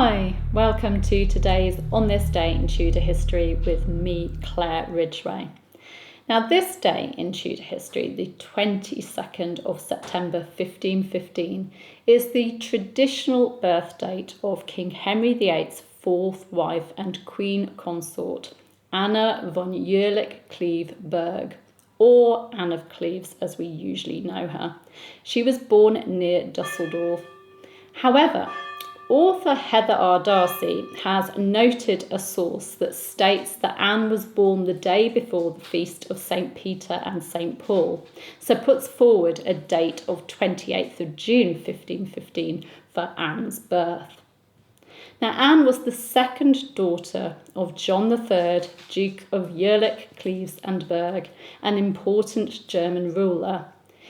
Hi, welcome to today's On This Day in Tudor History with me, Claire Ridgway. Now this day in Tudor history, the 22nd of September 1515, is the traditional birth date of King Henry VIII's fourth wife and queen consort, Anna von Jülich-Cleves, or Anne of Cleves as we usually know her. She was born near Dusseldorf. However, author Heather R. Darcy has noted a source that states that Anne was born the day before the feast of St. Peter and St. Paul, so puts forward a date of 28th of June 1515 for Anne's birth. Now, Anne was the second daughter of John III, Duke of Jülich-Cleves and Berg, an important German ruler.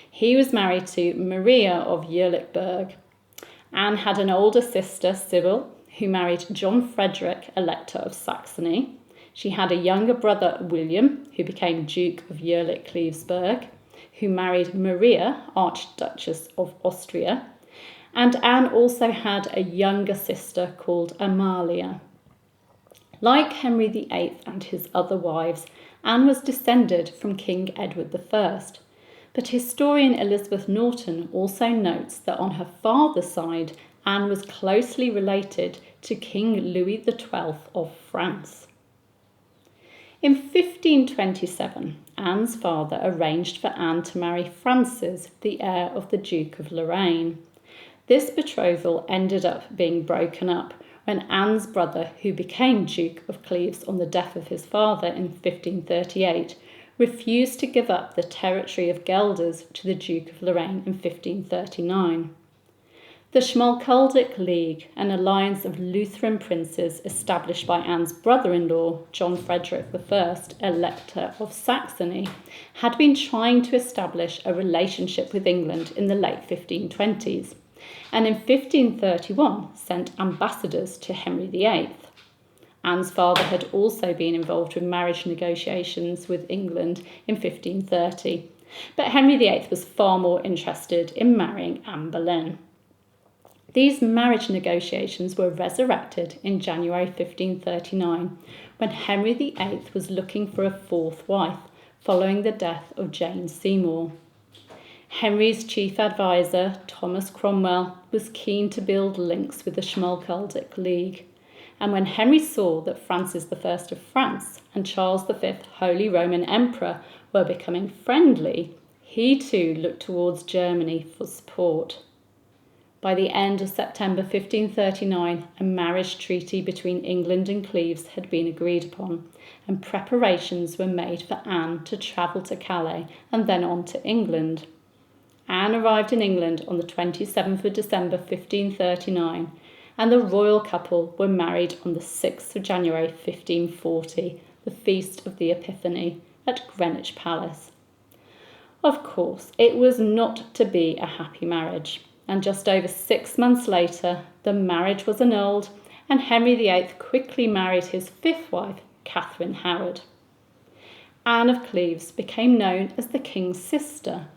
He was married to Maria of Jülich-Berg. Anne had an older sister, Sybil, who married John Frederick, Elector of Saxony. She had a younger brother, William, who became Duke of Jülich-Cleves, who married Maria, Archduchess of Austria. And Anne also had a younger sister called Amalia. Like Henry VIII and his other wives, Anne was descended from King Edward I. But historian Elizabeth Norton also notes that on her father's side, Anne was closely related to King Louis XII of France. In 1527, Anne's father arranged for Anne to marry Francis, the heir of the Duke of Lorraine. This betrothal ended up being broken up when Anne's brother, who became Duke of Cleves on the death of his father in 1538, refused to give up the territory of Guelders to the Duke of Lorraine in 1539. The Schmalkaldic League, an alliance of Lutheran princes established by Anne's brother-in-law, John Frederick I, Elector of Saxony, had been trying to establish a relationship with England in the late 1520s, and in 1531 sent ambassadors to Henry VIII. Anne's father had also been involved with marriage negotiations with England in 1530, but Henry VIII was far more interested in marrying Anne Boleyn. These marriage negotiations were resurrected in January 1539, when Henry VIII was looking for a fourth wife, following the death of Jane Seymour. Henry's chief advisor, Thomas Cromwell, was keen to build links with the Schmalkaldic League. And when Henry saw that Francis I of France and Charles V, Holy Roman Emperor, were becoming friendly, he too looked towards Germany for support. By the end of September 1539, a marriage treaty between England and Cleves had been agreed upon, and preparations were made for Anne to travel to Calais and then on to England. Anne arrived in England on the 27th of December 1539, and the royal couple were married on the 6th of January 1540, the Feast of the Epiphany, at Greenwich Palace. Of course, it was not to be a happy marriage, and just over 6 months later, the marriage was annulled, and Henry VIII quickly married his fifth wife, Catherine Howard. Anne of Cleves became known as the King's sister,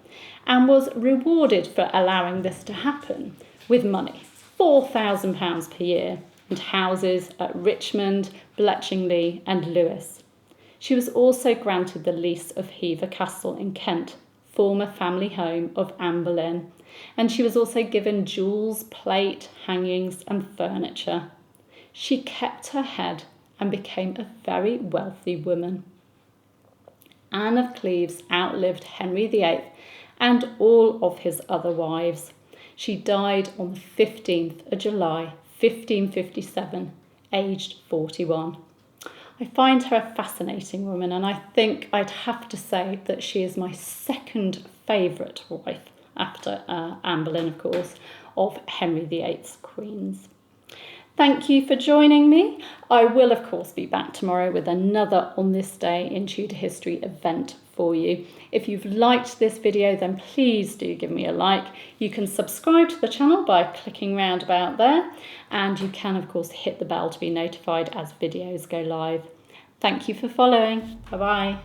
and was rewarded for allowing this to happen with money. £4,000 per year, and houses at Richmond, Bletchingley and Lewes. She was also granted the lease of Hever Castle in Kent, former family home of Anne Boleyn, and she was also given jewels, plate, hangings and furniture. She kept her head and became a very wealthy woman. Anne of Cleves outlived Henry VIII and all of his other wives. She died on the 15th of July 1557, aged 41. I find her a fascinating woman, and I think I'd have to say that she is my second favourite wife, after Anne Boleyn, of course, of Henry VIII's queens. Thank you for joining me. I will, of course, be back tomorrow with another On This Day in Tudor History event for you. If you've liked this video, then please do give me a like. You can subscribe to the channel by clicking round about there, and you can, of course, hit the bell to be notified as videos go live. Thank you for following. Bye-bye.